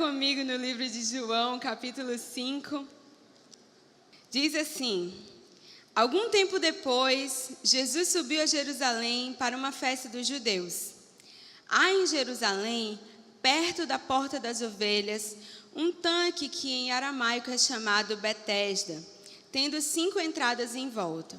comigo no livro de João, capítulo 5. Diz assim: algum tempo depois, Jesus subiu a Jerusalém para uma festa dos judeus. Há em Jerusalém, perto da Porta das Ovelhas, um tanque que em aramaico é chamado Betesda, tendo 5 entradas em volta.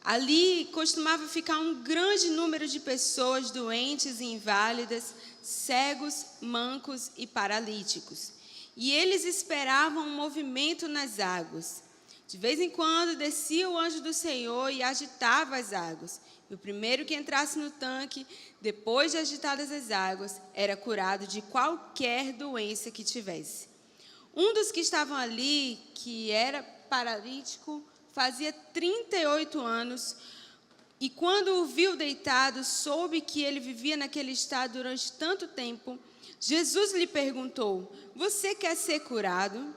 Ali costumava ficar um grande número de pessoas doentes e inválidas, cegos, mancos e paralíticos. E eles esperavam um movimento nas águas. De vez em quando descia o anjo do Senhor e agitava as águas. E o primeiro que entrasse no tanque, depois de agitadas as águas, era curado de qualquer doença que tivesse. Um dos que estavam ali, que era paralítico, fazia 38 anos, e quando o viu deitado, soube que ele vivia naquele estado durante tanto tempo. Jesus lhe perguntou: você quer ser curado?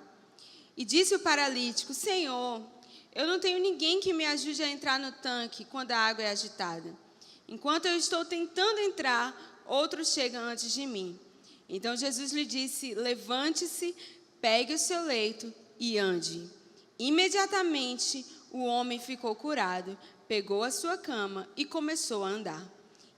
E disse o paralítico: Senhor, eu não tenho ninguém que me ajude a entrar no tanque quando a água é agitada. Enquanto eu estou tentando entrar, outro chega antes de mim. Então Jesus lhe disse: levante-se, pegue o seu leito e ande. Imediatamente o homem ficou curado, pegou a sua cama e começou a andar.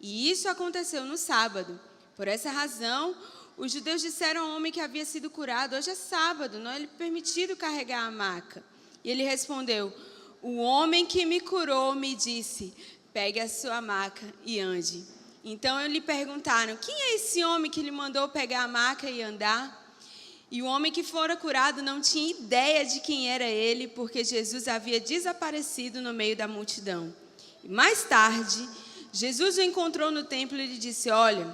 E isso aconteceu no sábado. Por essa razão, os judeus disseram ao homem que havia sido curado: hoje é sábado, não é lhe permitido carregar a maca. E ele respondeu: o homem que me curou me disse: pegue a sua maca e ande. Então lhe perguntaram: quem é esse homem que lhe mandou pegar a maca e andar? E o homem que fora curado não tinha ideia de quem era ele, porque Jesus havia desaparecido no meio da multidão. E mais tarde, Jesus o encontrou no templo e lhe disse: olha,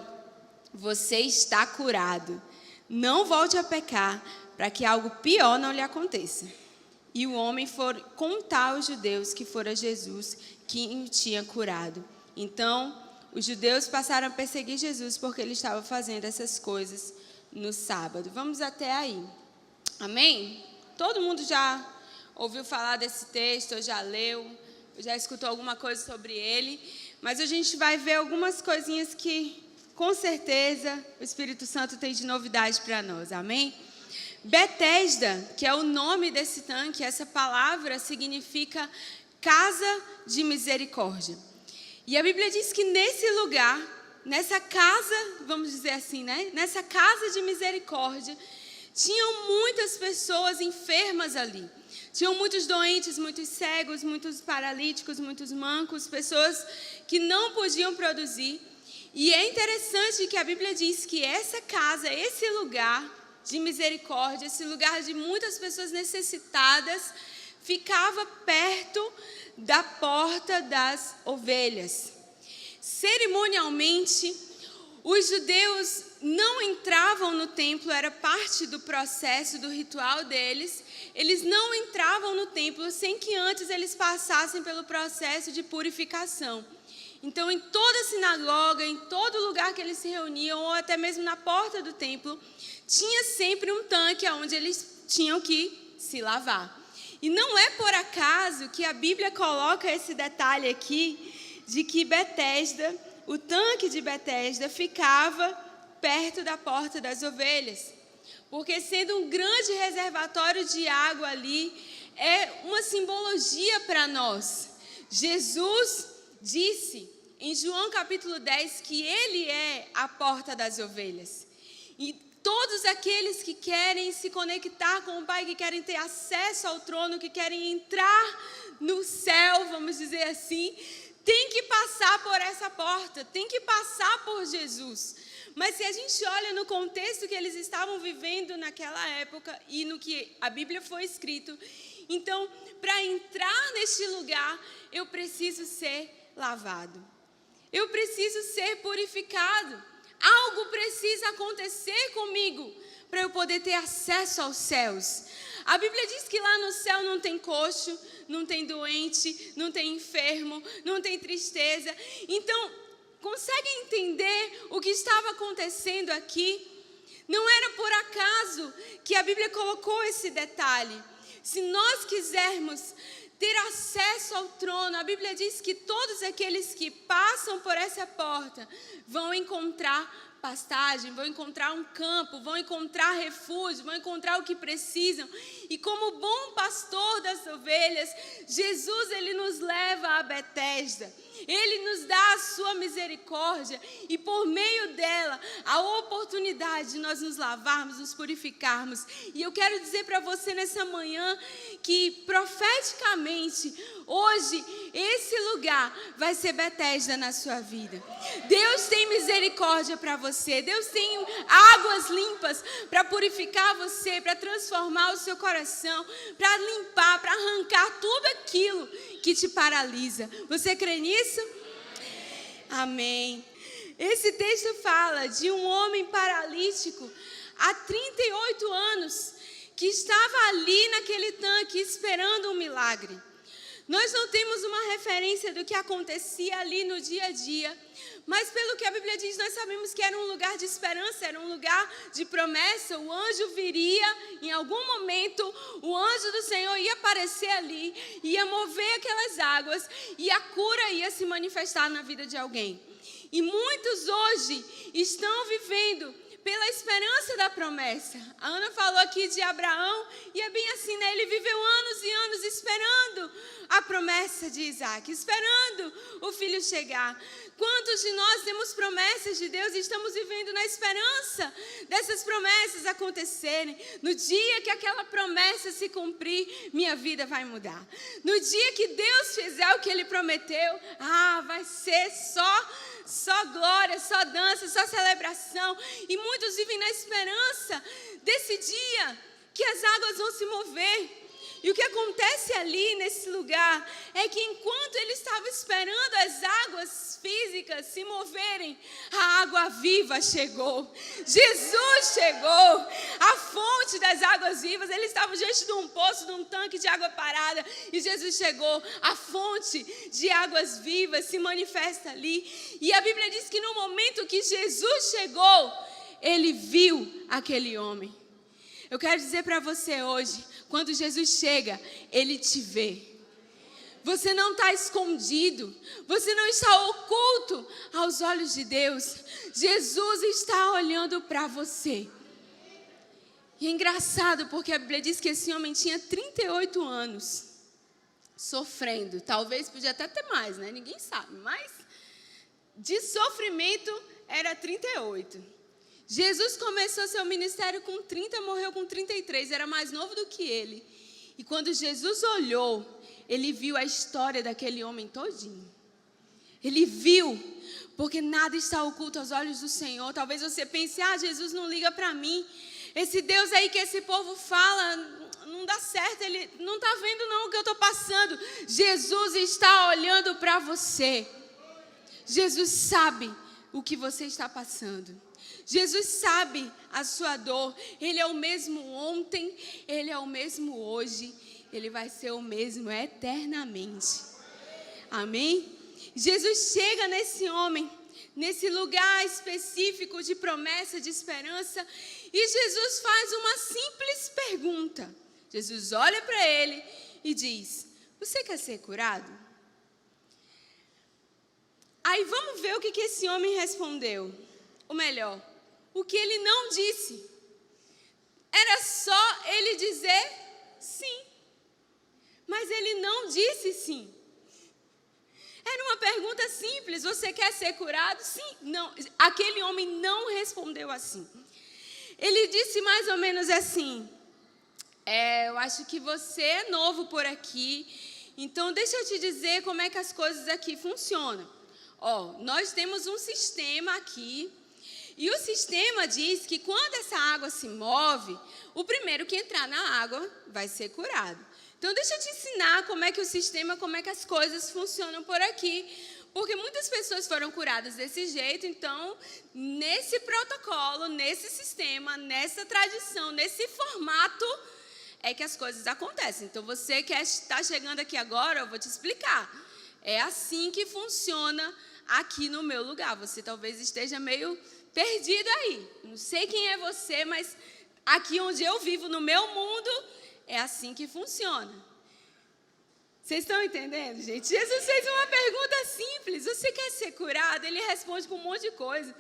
você está curado. Não volte a pecar, para que algo pior não lhe aconteça. E o homem foi contar aos judeus que fora Jesus quem o tinha curado. Então, os judeus passaram a perseguir Jesus porque ele estava fazendo essas coisas no sábado. Vamos até aí. Amém? Todo mundo já ouviu falar desse texto, ou já leu, ou já escutou alguma coisa sobre ele. Mas a gente vai ver algumas coisinhas que, com certeza, o Espírito Santo tem de novidade para nós. Amém? Betesda, que é o nome desse tanque, essa palavra significa casa de misericórdia. E a Bíblia diz que nesse lugar, nessa casa, vamos dizer assim, né? Nessa casa de misericórdia, tinham muitas pessoas enfermas ali. Tinham muitos doentes, muitos cegos, muitos paralíticos, muitos mancos, pessoas que não podiam produzir. E é interessante que a Bíblia diz que essa casa, esse lugar de misericórdia, esse lugar de muitas pessoas necessitadas, ficava perto da porta das ovelhas. Cerimonialmente, os judeus não entravam no templo, era parte do processo, do ritual deles. Eles não entravam no templo sem que antes eles passassem pelo processo de purificação. Então, em toda sinagoga, em todo lugar que eles se reuniam, ou até mesmo na porta do templo, tinha sempre um tanque onde eles tinham que se lavar. E não é por acaso que a Bíblia coloca esse detalhe aqui, de que Betesda, o tanque de Betesda, ficava perto da porta das ovelhas. Porque sendo um grande reservatório de água ali, é uma simbologia para nós. Jesus disse em João capítulo 10 que ele é a porta das ovelhas. E todos aqueles que querem se conectar com o Pai, que querem ter acesso ao trono, que querem entrar no céu, vamos dizer assim, tem que passar por essa porta, tem que passar por Jesus. Mas se a gente olha no contexto que eles estavam vivendo naquela época e no que a Bíblia foi escrito, então, para entrar neste lugar, eu preciso ser lavado. Eu preciso ser purificado. Algo precisa acontecer comigo para eu poder ter acesso aos céus. A Bíblia diz que lá no céu não tem coxo, não tem doente, não tem enfermo, não tem tristeza. Então, conseguem entender o que estava acontecendo aqui? Não era por acaso que a Bíblia colocou esse detalhe. Se nós quisermos ter acesso ao trono. A Bíblia diz que todos aqueles que passam por essa porta vão encontrar pastagem, vão encontrar um campo, vão encontrar refúgio, vão encontrar o que precisam. E como bom pastor das ovelhas, Jesus, ele nos leva a Betesda. Ele nos dá a sua misericórdia e por meio dela a oportunidade de nós nos lavarmos, nos purificarmos. E eu quero dizer para você nessa manhã que profeticamente hoje esse lugar vai ser Betesda na sua vida. Deus tem misericórdia para você. Deus tem águas limpas para purificar você, para transformar o seu coração, para limpar, para arrancar tudo aquilo que te paralisa. Você crê nisso? Amém. Esse texto fala de um homem paralítico há 38 anos que estava ali naquele tanque esperando um milagre. Nós não temos uma referência do que acontecia ali no dia a dia, mas pelo que a Bíblia diz, nós sabemos que era um lugar de esperança, era um lugar de promessa. O anjo viria, em algum momento, o anjo do Senhor ia aparecer ali, ia mover aquelas águas e a cura ia se manifestar na vida de alguém. E muitos hoje estão vivendo pela esperança da promessa. A Ana falou aqui de Abraão, e é bem assim, né? Ele viveu anos e anos esperando a promessa de Isaac, esperando o filho chegar. Quantos de nós temos promessas de Deus e estamos vivendo na esperança dessas promessas acontecerem? No dia que aquela promessa se cumprir, minha vida vai mudar. No dia que Deus fizer o que Ele prometeu, vai ser só glória, só dança, só celebração. E muitos vivem na esperança desse dia que as águas vão se mover. E o que acontece ali nesse lugar é que enquanto ele estava esperando as águas físicas se moverem, a água viva chegou. Jesus chegou, a fonte das águas vivas. Ele estava diante de um poço, de um tanque de água parada, e Jesus chegou. A fonte de águas vivas se manifesta ali. E a Bíblia diz que no momento que Jesus chegou, ele viu aquele homem. Eu quero dizer para você hoje, quando Jesus chega, Ele te vê. Você não está escondido, você não está oculto aos olhos de Deus. Jesus está olhando para você. E é engraçado porque a Bíblia diz que esse homem tinha 38 anos, sofrendo. Talvez podia até ter mais, né? Ninguém sabe, mas de sofrimento era 38. Jesus começou seu ministério com 30, morreu com 33, era mais novo do que ele. E quando Jesus olhou, ele viu a história daquele homem todinho. Ele viu, porque nada está oculto aos olhos do Senhor. Talvez você pense, Jesus não liga para mim. Esse Deus aí que esse povo fala, não dá certo, ele não está vendo não o que eu estou passando. Jesus está olhando para você. Jesus sabe o que você está passando. Jesus sabe a sua dor. Ele é o mesmo ontem, Ele é o mesmo hoje, Ele vai ser o mesmo eternamente. Amém? Jesus chega nesse homem, nesse lugar específico de promessa, de esperança, e Jesus faz uma simples pergunta. Jesus olha para ele e diz: você quer ser curado? Aí vamos ver o que esse homem respondeu. Ou melhor, o que ele não disse. Era só ele dizer sim. Mas ele não disse sim. Era uma pergunta simples. Você quer ser curado? Sim. Não. Aquele homem não respondeu assim. Ele disse mais ou menos assim: eu acho que você é novo por aqui, então deixa eu te dizer como é que as coisas aqui funcionam. Nós temos um sistema aqui. E o sistema diz que quando essa água se move, o primeiro que entrar na água vai ser curado. Então, deixa eu te ensinar como é que o sistema, como é que as coisas funcionam por aqui. Porque muitas pessoas foram curadas desse jeito. Então, nesse protocolo, nesse sistema, nessa tradição, nesse formato, é que as coisas acontecem. Então, você que está chegando aqui agora, eu vou te explicar. É assim que funciona aqui no meu lugar. Você talvez esteja meio perdido aí. Não sei quem é você, mas aqui onde eu vivo, no meu mundo, é assim que funciona. Vocês estão entendendo, gente? Jesus fez uma pergunta simples. Você quer ser curado? Ele responde com um monte de coisa.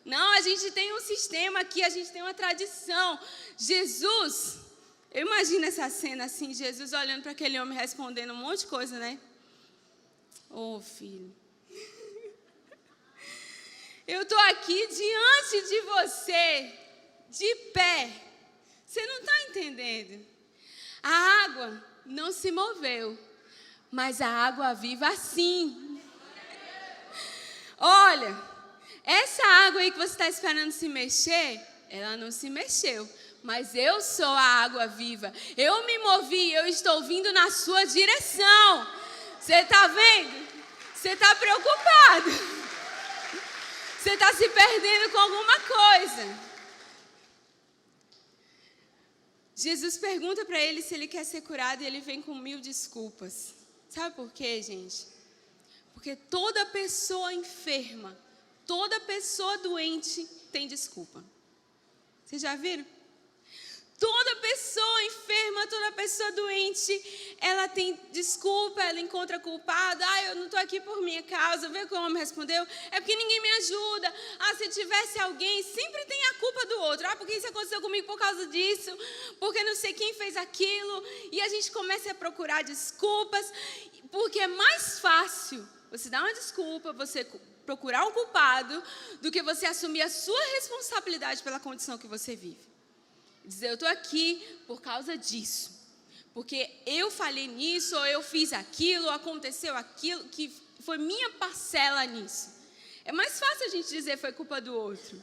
Não, a gente tem um sistema aqui, a gente tem uma tradição. Jesus, eu imagino essa cena assim, Jesus olhando para aquele homem respondendo um monte de coisa, né? Ô, filho. Eu estou aqui diante de você, de pé. Você não está entendendo. A água não se moveu, mas a água viva sim. Olha, essa água aí que você está esperando se mexer, ela não se mexeu. Mas eu sou a água viva. Eu me movi, eu estou vindo na sua direção. Você está vendo? Você está preocupado. Você está se perdendo com alguma coisa. Jesus pergunta para ele se ele quer ser curado e ele vem com 1000 desculpas. Sabe por quê, gente? Porque toda pessoa enferma, toda pessoa doente tem desculpa. Vocês já viram? Toda pessoa enferma, toda pessoa doente, ela tem desculpa, ela encontra culpado. Eu não estou aqui por minha causa. Vê o que o homem respondeu? É porque ninguém me ajuda. Se tivesse alguém, sempre tem a culpa do outro. Porque isso aconteceu comigo por causa disso. Porque não sei quem fez aquilo. E a gente começa a procurar desculpas. Porque é mais fácil você dar uma desculpa, você procurar um culpado, do que você assumir a sua responsabilidade pela condição que você vive. Dizer, eu estou aqui por causa disso. Porque eu falhei nisso, ou eu fiz aquilo, ou aconteceu aquilo, que foi minha parcela nisso. É mais fácil a gente dizer foi culpa do outro.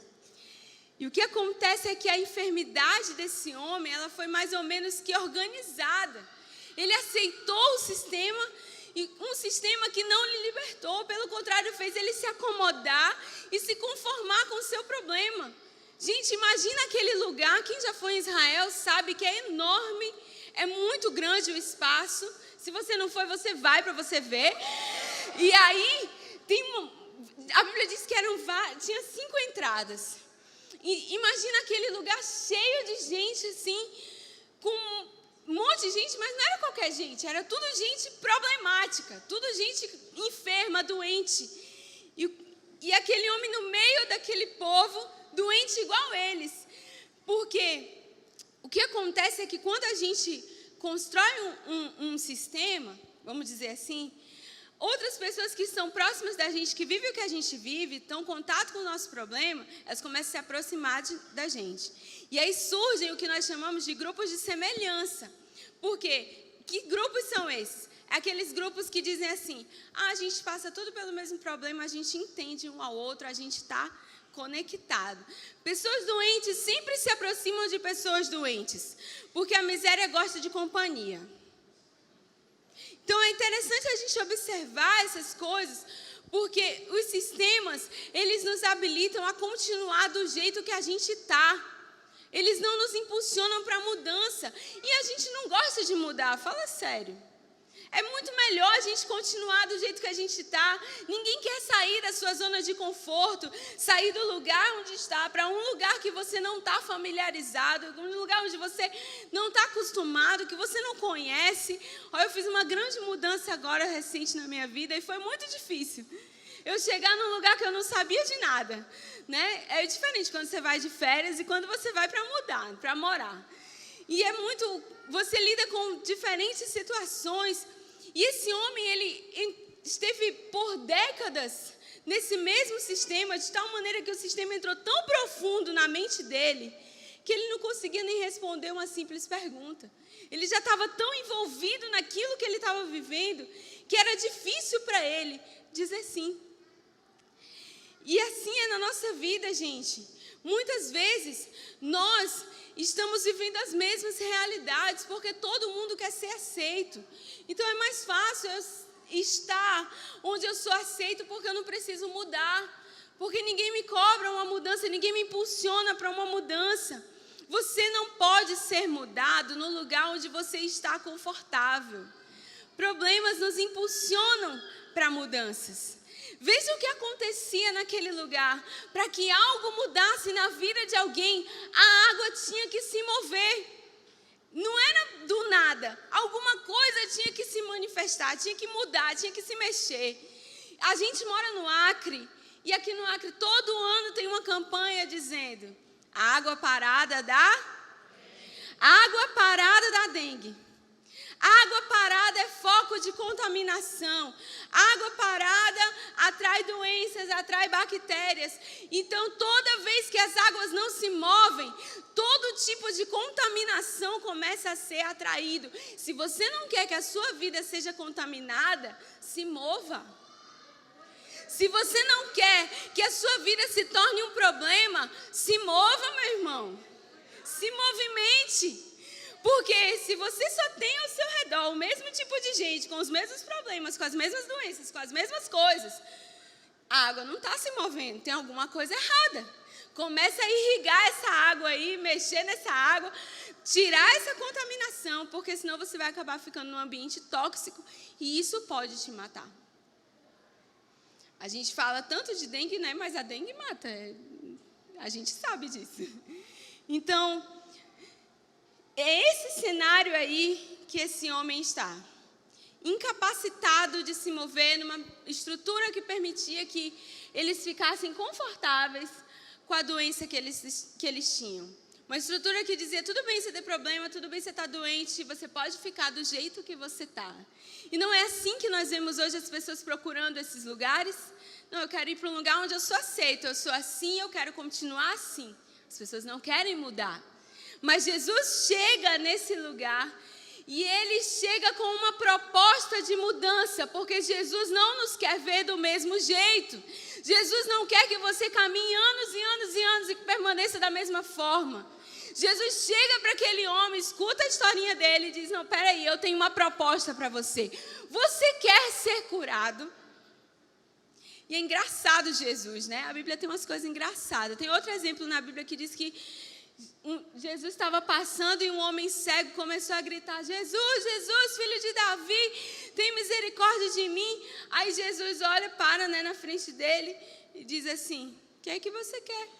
E o que acontece é que a enfermidade desse homem, ela foi mais ou menos que organizada. Ele aceitou o sistema, e um sistema que não lhe libertou. Pelo contrário, fez ele se acomodar e se conformar com o seu problema. Gente, imagina aquele lugar, quem já foi em Israel sabe que é enorme, é muito grande o espaço. Se você não foi, você vai para você ver. E aí, a Bíblia diz que tinha 5 entradas. E imagina aquele lugar cheio de gente, assim, com um monte de gente, mas não era qualquer gente, era tudo gente problemática, tudo gente enferma, doente. E aquele homem no meio daquele povo, doente igual eles. Porque o que acontece é que quando a gente constrói um sistema, vamos dizer assim, outras pessoas que são próximas da gente, que vivem o que a gente vive, estão em contato com o nosso problema, elas começam a se aproximar da gente. E aí surgem o que nós chamamos de grupos de semelhança. Por quê? Que grupos são esses? É aqueles grupos que dizem assim, a gente passa tudo pelo mesmo problema, a gente entende um ao outro, a gente está conectado. Pessoas doentes sempre se aproximam de pessoas doentes, porque a miséria gosta de companhia. Então é interessante a gente observar essas coisas, porque os sistemas, eles nos habilitam a continuar do jeito que a gente está. Eles não nos impulsionam para a mudança. E a gente não gosta de mudar, fala sério. É muito melhor a gente continuar do jeito que a gente está. Ninguém quer sair da sua zona de conforto, sair do lugar onde está para um lugar que você não está familiarizado, um lugar onde você não está acostumado, que você não conhece. Eu fiz uma grande mudança agora recente na minha vida e foi muito difícil. Eu chegar num lugar que eu não sabia de nada, né? É diferente quando você vai de férias e quando você vai para mudar, para morar. E é muito, você lida com diferentes situações. E esse homem, ele esteve por décadas nesse mesmo sistema, de tal maneira que o sistema entrou tão profundo na mente dele, que ele não conseguia nem responder uma simples pergunta. Ele já estava tão envolvido naquilo que ele estava vivendo, que era difícil para ele dizer sim. E assim é na nossa vida, gente. Muitas vezes, nós estamos vivendo as mesmas realidades, porque todo mundo quer ser aceito. Então é mais fácil eu estar onde eu sou aceito, porque eu não preciso mudar. Porque ninguém me cobra uma mudança, ninguém me impulsiona para uma mudança. Você não pode ser mudado no lugar onde você está confortável. Problemas nos impulsionam para mudanças. Veja o que acontecia naquele lugar. Para que algo mudasse na vida de alguém, a água tinha que se mover. Não era do nada. Alguma coisa tinha que se manifestar, tinha que mudar, tinha que se mexer. A gente mora no Acre, e aqui no Acre todo ano tem uma campanha dizendo: água parada dá dengue. Água parada é foco de contaminação. Água parada atrai doenças, atrai bactérias. Então, toda vez que as águas não se movem, todo tipo de contaminação começa a ser atraído. Se você não quer que a sua vida seja contaminada, se mova. Se você não quer que a sua vida se torne um problema, se mova, meu irmão. Se movimente. Porque se você só tem ao seu redor o mesmo tipo de gente, com os mesmos problemas, com as mesmas doenças, com as mesmas coisas, a água não está se movendo, tem alguma coisa errada. Começa a irrigar essa água aí, mexer nessa água, tirar essa contaminação, porque senão você vai acabar ficando num ambiente tóxico e isso pode te matar. A gente fala tanto de dengue, né? Mas a dengue mata, a gente sabe disso. Então, é esse cenário aí que esse homem está. Incapacitado de se mover numa estrutura que permitia que eles ficassem confortáveis com a doença que eles tinham. Uma estrutura que dizia: tudo bem você ter problema, tudo bem você estar doente, você pode ficar do jeito que você está. E não é assim que nós vemos hoje as pessoas procurando esses lugares. Não, eu quero ir para um lugar onde eu sou aceito, eu sou assim, eu quero continuar assim. As pessoas não querem mudar. Mas Jesus chega nesse lugar e Ele chega com uma proposta de mudança, porque Jesus não nos quer ver do mesmo jeito. Jesus não quer que você caminhe anos e anos e anos e que permaneça da mesma forma. Jesus chega para aquele homem, escuta a historinha dele e diz: não, peraí, eu tenho uma proposta para você. Você quer ser curado? E é engraçado Jesus, né? A Bíblia tem umas coisas engraçadas. Tem outro exemplo na Bíblia que diz que Jesus estava passando e um homem cego começou a gritar: Jesus, Jesus, filho de Davi, tem misericórdia de mim. Aí Jesus olha, para, né, na frente dele e diz assim: o que é que você quer?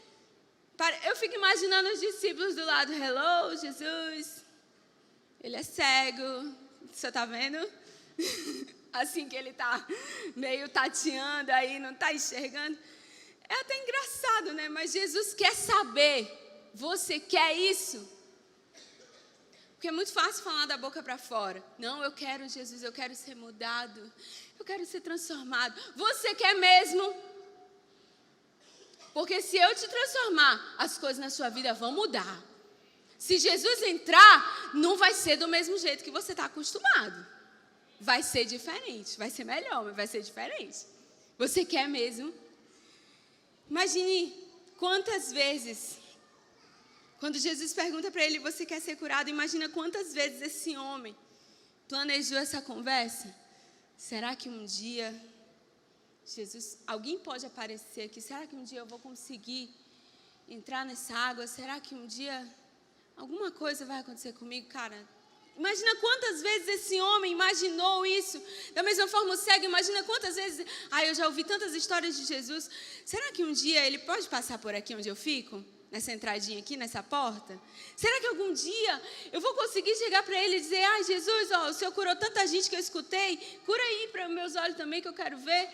Eu fico imaginando os discípulos do lado: hello, Jesus, ele é cego, você está vendo? Assim que ele está meio tateando aí, não está enxergando. É até engraçado, né? Mas Jesus quer saber: você quer isso? Porque é muito fácil falar da boca para fora. Não, eu quero Jesus, eu quero ser mudado, eu quero ser transformado. Você quer mesmo? Porque se eu te transformar, as coisas na sua vida vão mudar. Se Jesus entrar, não vai ser do mesmo jeito que você está acostumado. Vai ser diferente, vai ser melhor, mas vai ser diferente. Você quer mesmo? Imagine quantas vezes, quando Jesus pergunta para ele: você quer ser curado? Imagina quantas vezes esse homem planejou essa conversa. Será que um dia alguém pode aparecer aqui? Será que um dia eu vou conseguir entrar nessa água? Será que um dia alguma coisa vai acontecer comigo? Cara, imagina quantas vezes esse homem imaginou isso. Da mesma forma o cego, imagina quantas vezes: eu já ouvi tantas histórias de Jesus. Será que um dia ele pode passar por aqui onde eu fico? Nessa entradinha aqui, nessa porta? Será que algum dia eu vou conseguir chegar para ele e dizer: Jesus, o Senhor curou tanta gente que eu escutei, cura aí para os meus olhos também que eu quero ver.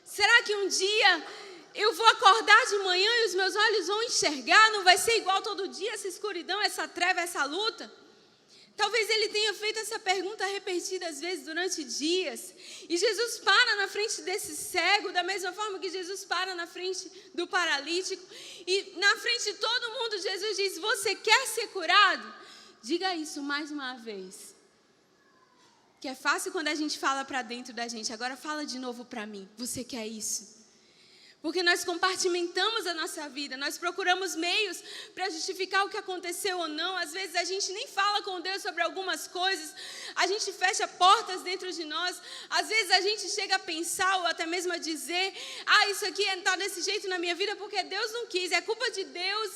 Será que um dia eu vou acordar de manhã e os meus olhos vão enxergar? Não vai ser igual todo dia, essa escuridão, essa treva, essa luta? Talvez ele tenha feito essa pergunta repetidas vezes durante dias. E Jesus para na frente desse cego, da mesma forma que Jesus para na frente do paralítico. E na frente de todo mundo, Jesus diz: você quer ser curado? Diga isso mais uma vez. Que é fácil quando a gente fala para dentro da gente. Agora fala de novo para mim. Você quer isso? Porque nós compartimentamos a nossa vida, nós procuramos meios para justificar o que aconteceu ou não. Às vezes a gente nem fala com Deus sobre algumas coisas, a gente fecha portas dentro de nós. Às vezes a gente chega a pensar ou até mesmo a dizer: isso aqui está desse jeito na minha vida porque Deus não quis, é culpa de Deus.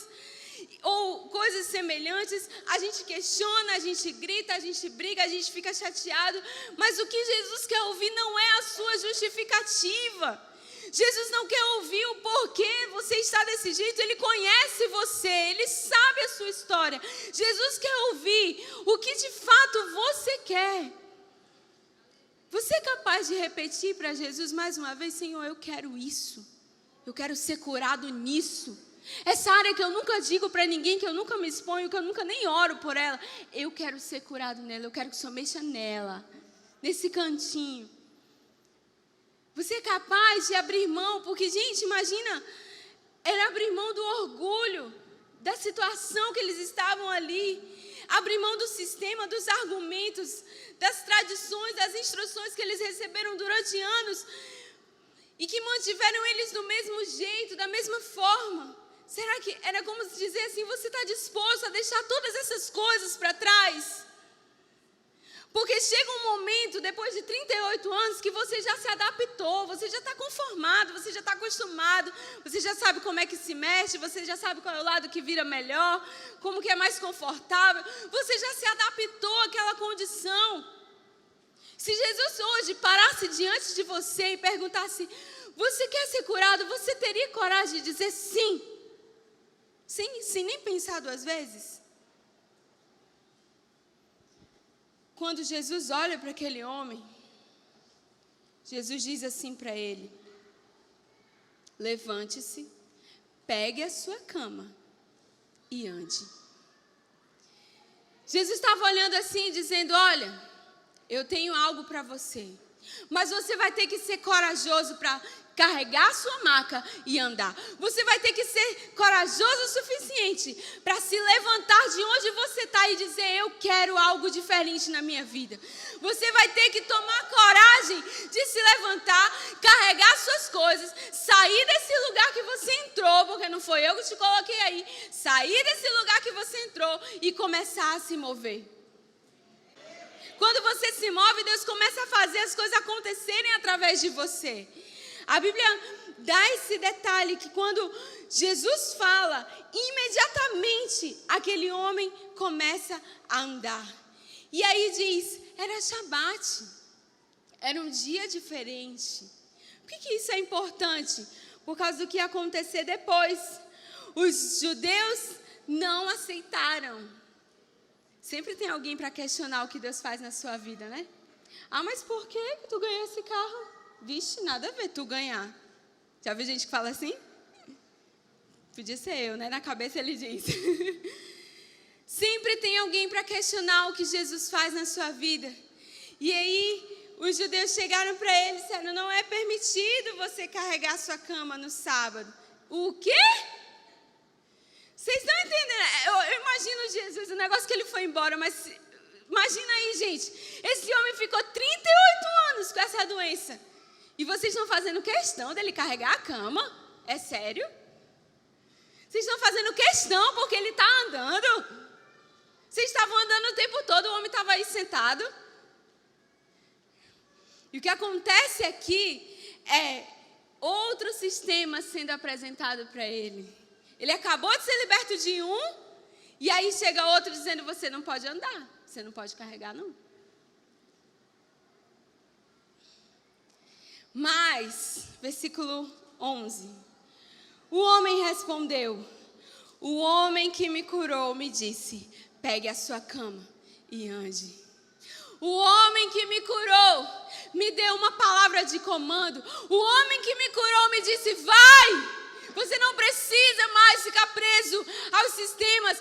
Ou coisas semelhantes, a gente questiona, a gente grita, a gente briga, a gente fica chateado. Mas o que Jesus quer ouvir não é a sua justificativa. Jesus não quer ouvir o porquê você está desse jeito. Ele conhece você, Ele sabe a sua história. Jesus quer ouvir o que de fato você quer. Você é capaz de repetir para Jesus mais uma vez: Senhor, eu quero isso. Eu quero ser curado nisso. Essa área que eu nunca digo para ninguém, que eu nunca me exponho, que eu nunca nem oro por ela. Eu quero ser curado nela, eu quero que o Senhor mexa nela, nesse cantinho. Você é capaz de abrir mão, porque, gente, imagina, era abrir mão do orgulho, da situação que eles estavam ali, abrir mão do sistema, dos argumentos, das tradições, das instruções que eles receberam durante anos e que mantiveram eles do mesmo jeito, da mesma forma. Será que era como se dizer assim: você está disposto a deixar todas essas coisas para trás? Porque chega um momento, depois de 38 anos, que você já se adaptou, você já está conformado, você já está acostumado, você já sabe como é que se mexe, você já sabe qual é o lado que vira melhor, como que é mais confortável, você já se adaptou àquela condição. Se Jesus hoje parasse diante de você e perguntasse: você quer ser curado? Você teria coragem de dizer sim? Sem nem pensar duas vezes? Quando Jesus olha para aquele homem, Jesus diz assim para ele: levante-se, pegue a sua cama e ande. Jesus estava olhando assim, dizendo: olha, eu tenho algo para você, mas você vai ter que ser corajoso para carregar a sua maca e andar. Você vai ter que ser corajoso o suficiente para se levantar de onde você está e dizer: eu quero algo diferente na minha vida. Você vai ter que tomar coragem de se levantar, carregar suas coisas, sair desse lugar que você entrou, porque não foi eu que te coloquei aí, sair desse lugar que você entrou e começar a se mover. Quando você se move, Deus começa a fazer as coisas acontecerem através de você. A Bíblia dá esse detalhe que quando Jesus fala, imediatamente aquele homem começa a andar. E aí diz: era Shabat, era um dia diferente. Por que isso é importante? Por causa do que ia acontecer depois. Os judeus não aceitaram. Sempre tem alguém para questionar o que Deus faz na sua vida, né? Ah, mas por que tu ganhou esse carro? Vixe, nada a ver tu ganhar. Já viu gente que fala assim? Podia ser eu, né? Na cabeça ele diz. Sempre tem alguém para questionar o que Jesus faz na sua vida. E aí, os judeus chegaram para ele e disseram: não é permitido você carregar sua cama no sábado. O quê? Vocês estão entendendo? Eu imagino Jesus, o negócio que ele foi embora, mas imagina aí, gente. Esse homem ficou 38 anos com essa doença. E vocês estão fazendo questão dele carregar a cama? É sério? Vocês estão fazendo questão porque ele está andando? Vocês estavam andando o tempo todo, o homem estava aí sentado. E o que acontece aqui é outro sistema sendo apresentado para ele. Ele acabou de ser liberto de um, e aí chega outro dizendo: você não pode andar, você não pode carregar, não. Mas, versículo 11, o homem respondeu: o homem que me curou me disse: pegue a sua cama e ande. O homem que me curou me deu uma palavra de comando. O homem que me curou me disse: vai! Você não precisa mais ficar preso aos sistemas,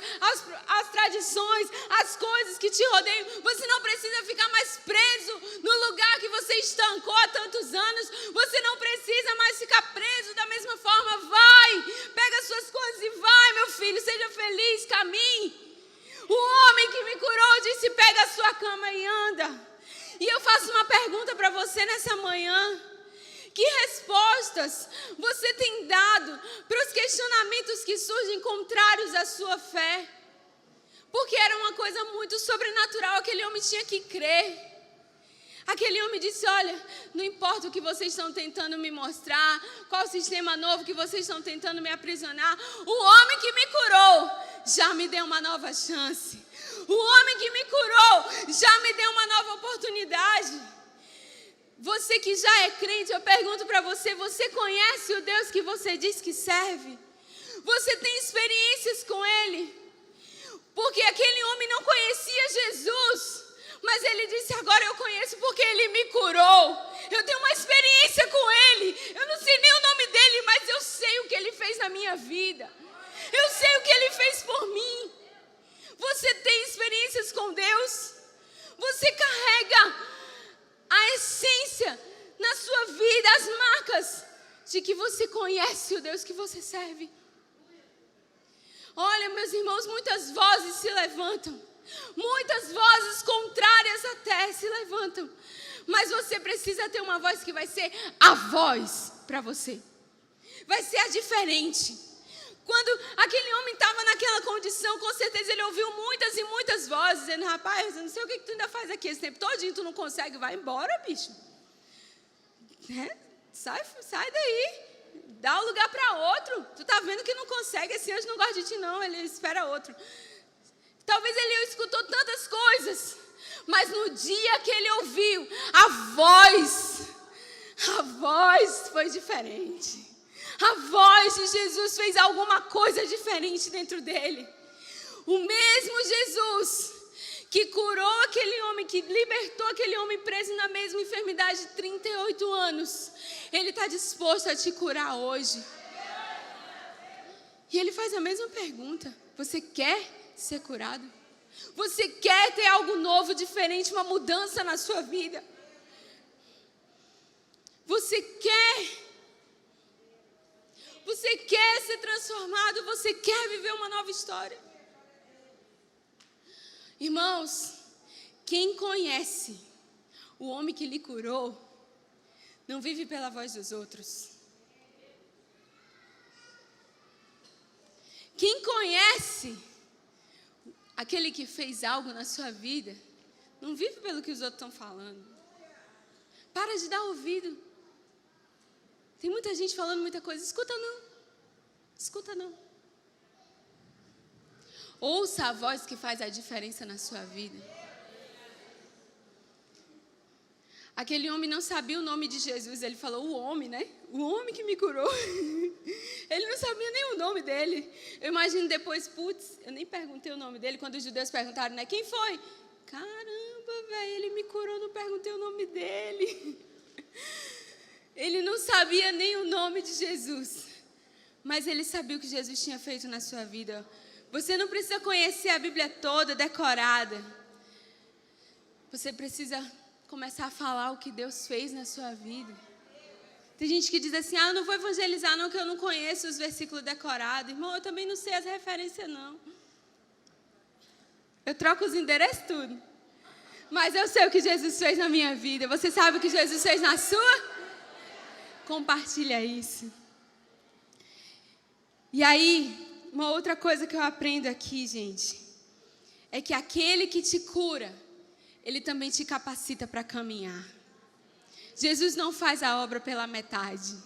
às tradições, às coisas que te rodeiam. Você não precisa ficar mais preso no lugar que você estancou há tantos anos. Você não precisa mais ficar preso da mesma forma. Vai, pega suas coisas e vai, meu filho, seja feliz, caminhe. O homem que me curou disse: pega a sua cama e anda. E eu faço uma pergunta para você nessa manhã. Que respostas você tem dado para os questionamentos que surgem contrários à sua fé? Porque era uma coisa muito sobrenatural, aquele homem tinha que crer. Aquele homem disse: olha, não importa o que vocês estão tentando me mostrar, qual sistema novo que vocês estão tentando me aprisionar, o homem que me curou já me deu uma nova chance. O homem que me curou já me deu uma nova oportunidade. Você que já é crente, eu pergunto para você, você conhece o Deus que você diz que serve? Você tem experiências com Ele? Porque aquele homem não conhecia Jesus, mas ele disse, agora eu conheço porque Ele me curou. Eu tenho uma experiência com Ele. Eu não sei nem o nome dEle, mas eu sei o que Ele fez na minha vida. Eu sei o que Ele fez por mim. Você tem experiências com Deus? Você carrega a essência na sua vida, as marcas de que você conhece o Deus que você serve. Olha, meus irmãos, muitas vozes se levantam. Muitas vozes contrárias até se levantam. Mas você precisa ter uma voz que vai ser a voz para você. Vai ser a diferente. Quando aquele homem estava naquela condição, com certeza ele ouviu muitas e muitas vozes, dizendo, rapaz, eu não sei o que tu ainda faz aqui esse tempo todinho, tu não consegue, vai embora, bicho. Sai daí. Dá o lugar para outro. Tu tá vendo que não consegue, esse anjo não gosta de ti não, ele espera outro. Talvez ele escutou tantas coisas, mas no dia que ele ouviu, a voz foi diferente. A voz de Jesus fez alguma coisa diferente dentro dele. O mesmo Jesus que curou aquele homem, que libertou aquele homem preso na mesma enfermidade de 38 anos, Ele está disposto a te curar hoje. E Ele faz a mesma pergunta: você quer ser curado? Você quer ter algo novo, diferente, uma mudança na sua vida? Você quer ser transformado? Você quer viver uma nova história? Irmãos, quem conhece o homem que lhe curou, não vive pela voz dos outros. Quem conhece aquele que fez algo na sua vida, não vive pelo que os outros estão falando. Para de dar ouvido. Tem muita gente falando muita coisa. Escuta não. Ouça a voz que faz a diferença na sua vida. Aquele homem não sabia o nome de Jesus. Ele falou, o homem, né? O homem que me curou. Ele não sabia nem o nome dele. Eu imagino depois, eu nem perguntei o nome dele. Quando os judeus perguntaram, né? Quem foi? Caramba, velho, ele me curou, não perguntei o nome dele. Ele não sabia nem o nome de Jesus. Mas ele sabia o que Jesus tinha feito na sua vida. Você não precisa conhecer a Bíblia toda, decorada. Você precisa começar a falar o que Deus fez na sua vida. Tem gente que diz assim, eu não vou evangelizar não, que eu não conheço os versículos decorados. Irmão, eu também não sei as referências não. Eu troco os endereços tudo. Mas eu sei o que Jesus fez na minha vida. Você sabe o que Jesus fez na sua? Compartilha isso. E aí, uma outra coisa que eu aprendo aqui, gente, é que aquele que te cura, Ele também te capacita para caminhar. Jesus não faz a obra pela metade.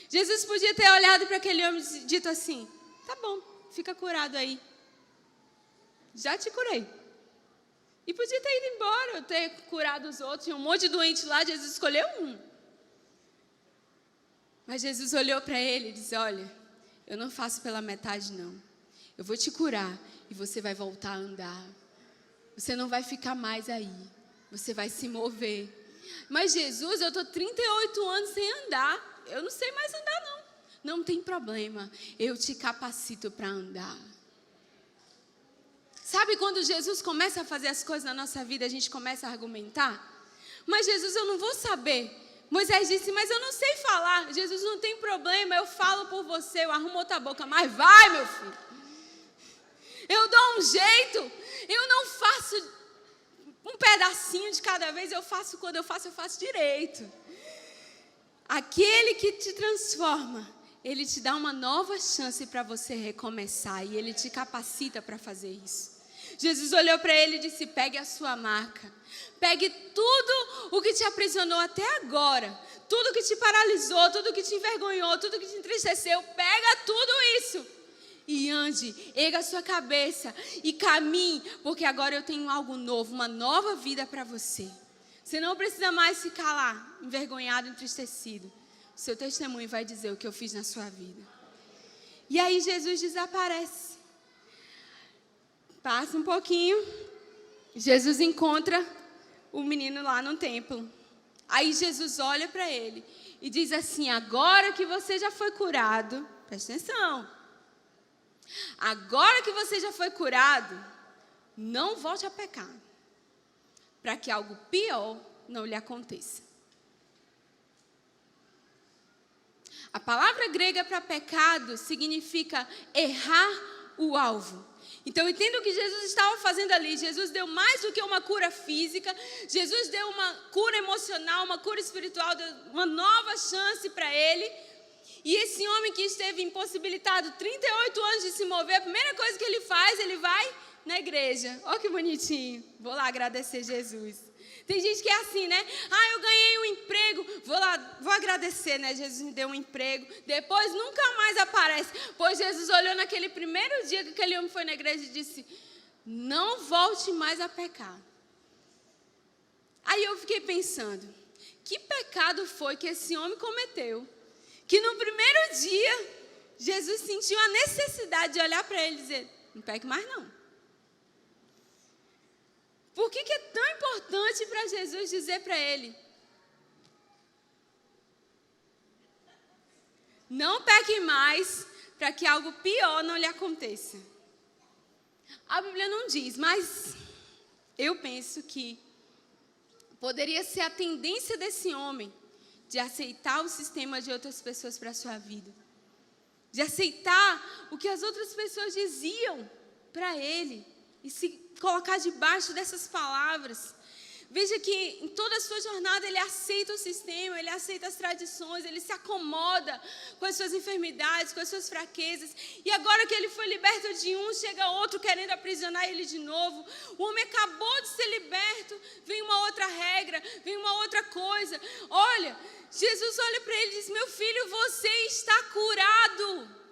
Jesus podia ter olhado para aquele homem e dito assim, tá bom, fica curado aí. Já te curei. E podia ter ido embora, ter curado os outros. Tinha um monte de doente lá, Jesus escolheu um. Mas Jesus olhou para ele e disse, olha, eu não faço pela metade não. Eu vou te curar e você vai voltar a andar. Você não vai ficar mais aí. Você vai se mover. Mas Jesus, eu estou 38 anos sem andar. Eu não sei mais andar não. Não tem problema. Eu te capacito para andar. Sabe quando Jesus começa a fazer as coisas na nossa vida, a gente começa a argumentar? Mas Jesus, eu não vou saber. Moisés disse, mas eu não sei falar. Jesus, não tem problema, eu falo por você, eu arrumo outra boca. Mas vai, meu filho. Eu dou um jeito. Eu não faço um pedacinho de cada vez. Quando eu faço direito. Aquele que te transforma, Ele te dá uma nova chance para você recomeçar. E Ele te capacita para fazer isso. Jesus olhou para ele e disse, pegue a sua marca. Pegue tudo o que te aprisionou até agora. Tudo que te paralisou, tudo que te envergonhou, tudo que te entristeceu. Pega tudo isso. E ande, erga a sua cabeça e caminhe. Porque agora eu tenho algo novo, uma nova vida para você. Você não precisa mais ficar lá, envergonhado, entristecido. O seu testemunho vai dizer o que eu fiz na sua vida. E aí Jesus desaparece. Passa um pouquinho, Jesus encontra o menino lá no templo. Aí Jesus olha para ele e diz assim: agora que você já foi curado, presta atenção. Agora que você já foi curado, não volte a pecar, para que algo pior não lhe aconteça. A palavra grega para pecado significa errar o alvo. Então, entenda o que Jesus estava fazendo ali. Jesus deu mais do que uma cura física. Jesus deu uma cura emocional, uma cura espiritual, deu uma nova chance para ele. E esse homem que esteve impossibilitado 38 anos de se mover, a primeira coisa que ele faz, ele vai na igreja. Olha que bonitinho. Vou lá agradecer Jesus. Tem gente que é assim, né? Ah, eu ganhei um emprego, vou lá, vou agradecer, né? Jesus me deu um emprego. Depois nunca mais aparece. Pois Jesus olhou naquele primeiro dia que aquele homem foi na igreja e disse: não volte mais a pecar. Aí eu fiquei pensando, que pecado foi que esse homem cometeu? Que no primeiro dia, Jesus sentiu a necessidade de olhar para ele e dizer: não peque mais não. Por que é tão importante para Jesus dizer para ele: não peque mais, para que algo pior não lhe aconteça? A Bíblia não diz, mas eu penso que poderia ser a tendência desse homem de aceitar o sistema de outras pessoas para a sua vida, de aceitar o que as outras pessoas diziam para ele e se colocar debaixo dessas palavras. Veja que em toda a sua jornada ele aceita o sistema, ele aceita as tradições, ele se acomoda com as suas enfermidades, com as suas fraquezas. E agora que ele foi liberto de um, chega outro querendo aprisionar ele de novo. O homem acabou de ser liberto, vem uma outra regra, vem uma outra coisa. Olha, Jesus olha para ele e diz: meu filho, você está curado.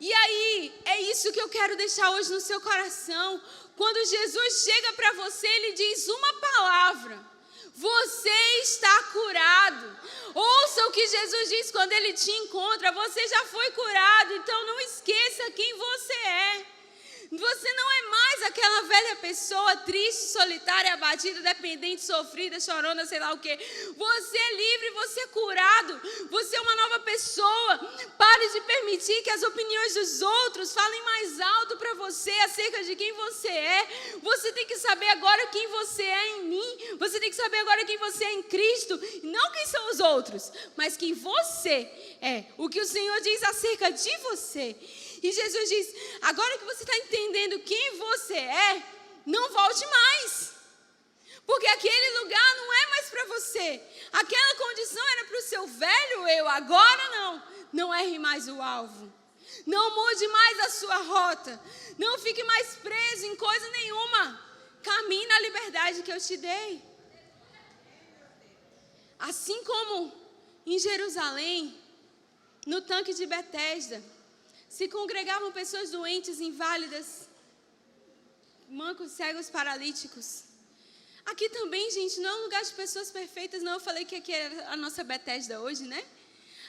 E aí, é isso que eu quero deixar hoje no seu coração. Quando Jesus chega para você, ele diz uma palavra: você está curado. Ouça o que Jesus diz quando ele te encontra: você já foi curado, então não esqueça quem você é. Você não é mais aquela velha pessoa triste, solitária, abatida, dependente, sofrida, chorona, sei lá o quê. Você é livre, você é curado. Você é uma nova pessoa. Pare de permitir que as opiniões dos outros falem mais alto para você acerca de quem você é. Você tem que saber agora quem você é em mim. Você tem que saber agora quem você é em Cristo. Não quem são os outros, mas quem você é. O que o Senhor diz acerca de você. E Jesus diz: agora que você está entendendo quem você é, não volte mais. Porque aquele lugar não é mais para você. Aquela condição era para o seu velho eu, agora não. Não erre mais o alvo. Não mude mais a sua rota. Não fique mais preso em coisa nenhuma. Caminhe na liberdade que eu te dei. Assim como em Jerusalém, no tanque de Betesda, se congregavam pessoas doentes, inválidas, mancos, cegos, paralíticos. Aqui também, gente, não é um lugar de pessoas perfeitas, não. Eu falei que aqui era a nossa Betesda hoje, né?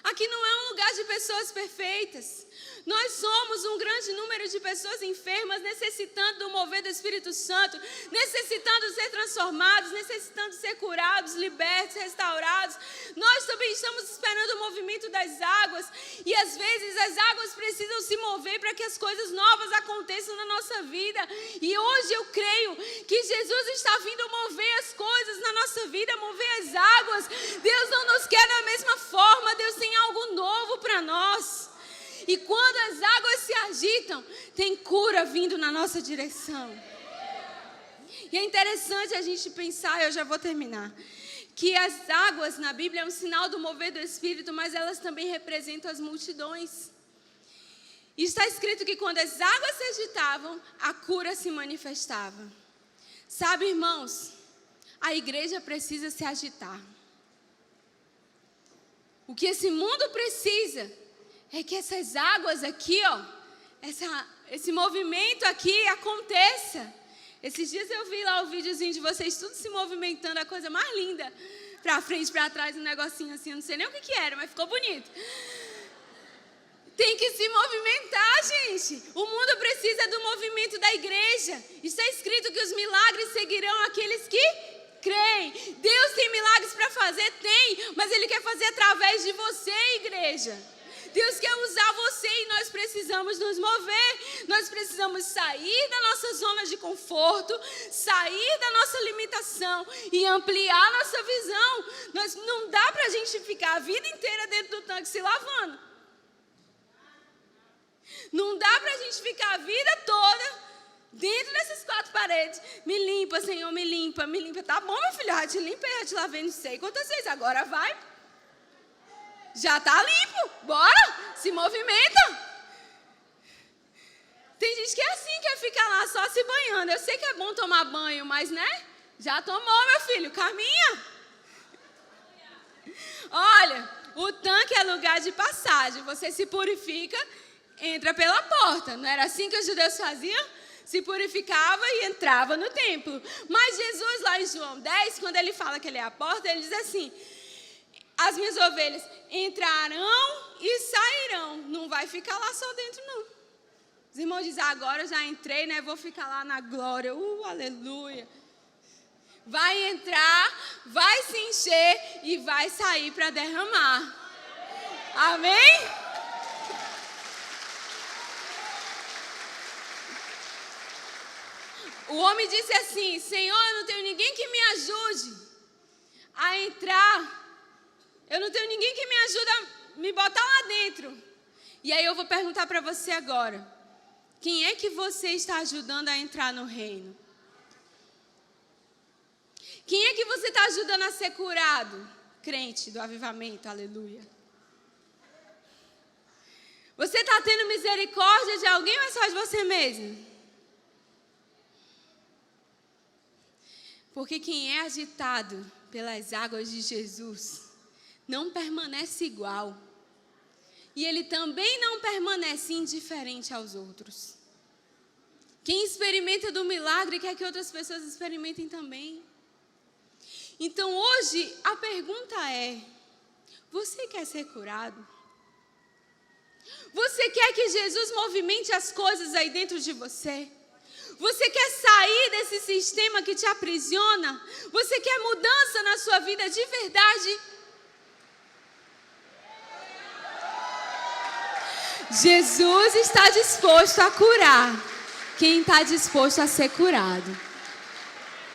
Aqui não é um lugar de pessoas perfeitas. Nós somos um grande número de pessoas enfermas, necessitando do mover do Espírito Santo, necessitando ser transformados, necessitando ser curados, libertos, restaurados. Nós também estamos esperando o movimento das águas, e às vezes as águas precisam se mover para que as coisas novas aconteçam na nossa vida. E hoje eu creio que Jesus está vindo mover as coisas na nossa vida, mover as águas. Deus não nos quer da mesma forma, Deus tem algo novo para nós. E quando as águas se agitam, tem cura vindo na nossa direção. E é interessante a gente pensar, eu já vou terminar, que as águas na Bíblia é um sinal do mover do Espírito, mas elas também representam as multidões. E está escrito que quando as águas se agitavam, a cura se manifestava. Sabe, irmãos, a igreja precisa se agitar. O que esse mundo precisa é que essas águas aqui, ó, esse movimento aqui aconteça. Esses dias eu vi lá o videozinho de vocês tudo se movimentando, a coisa mais linda. Pra frente, pra trás, um negocinho assim, eu não sei nem o que era, mas ficou bonito. Tem que se movimentar, gente. O mundo precisa do movimento da igreja. Está escrito que os milagres seguirão aqueles que creem. Deus tem milagres para fazer? Tem, mas Ele quer fazer através de você, igreja. Deus quer usar você e nós precisamos nos mover. Nós precisamos sair da nossa zona de conforto, sair da nossa limitação e ampliar nossa visão. Não dá para a gente ficar a vida inteira dentro do tanque se lavando. Não dá para a gente ficar a vida toda dentro dessas 4 paredes. Me limpa, Senhor, me limpa, me limpa. Tá bom, meu filho, já te limpei, já te lavei, não sei quantas vezes. Agora vai. Já tá limpo, bora, se movimenta. Tem gente que é assim, quer ficar lá só se banhando. Eu sei que é bom tomar banho, mas né, já tomou, meu filho, caminha. Olha, o tanque é lugar de passagem. Você se purifica, entra pela porta. Não era assim que os judeus faziam? Se purificava e entrava no templo. Mas Jesus lá em João 10, quando ele fala que ele é a porta, ele diz assim: as minhas ovelhas entrarão e sairão. Não vai ficar lá só dentro, não. Os irmãos dizem, agora eu já entrei, né? Vou ficar lá na glória. Aleluia. Vai entrar, vai se encher e vai sair para derramar. Amém? O homem disse assim: Senhor, eu não tenho ninguém que me ajude a entrar. Eu não tenho ninguém que me ajude a me botar lá dentro. E aí eu vou perguntar para você agora: quem é que você está ajudando a entrar no reino? Quem é que você está ajudando a ser curado? Crente do avivamento, aleluia. Você está tendo misericórdia de alguém ou é só de você mesmo? Porque quem é agitado pelas águas de Jesus não permanece igual. E ele também não permanece indiferente aos outros. Quem experimenta do milagre quer que outras pessoas experimentem também. Então hoje a pergunta é: você quer ser curado? Você quer que Jesus movimente as coisas aí dentro de você? Você quer sair desse sistema que te aprisiona? Você quer mudança na sua vida de verdade? Jesus está disposto a curar quem está disposto a ser curado.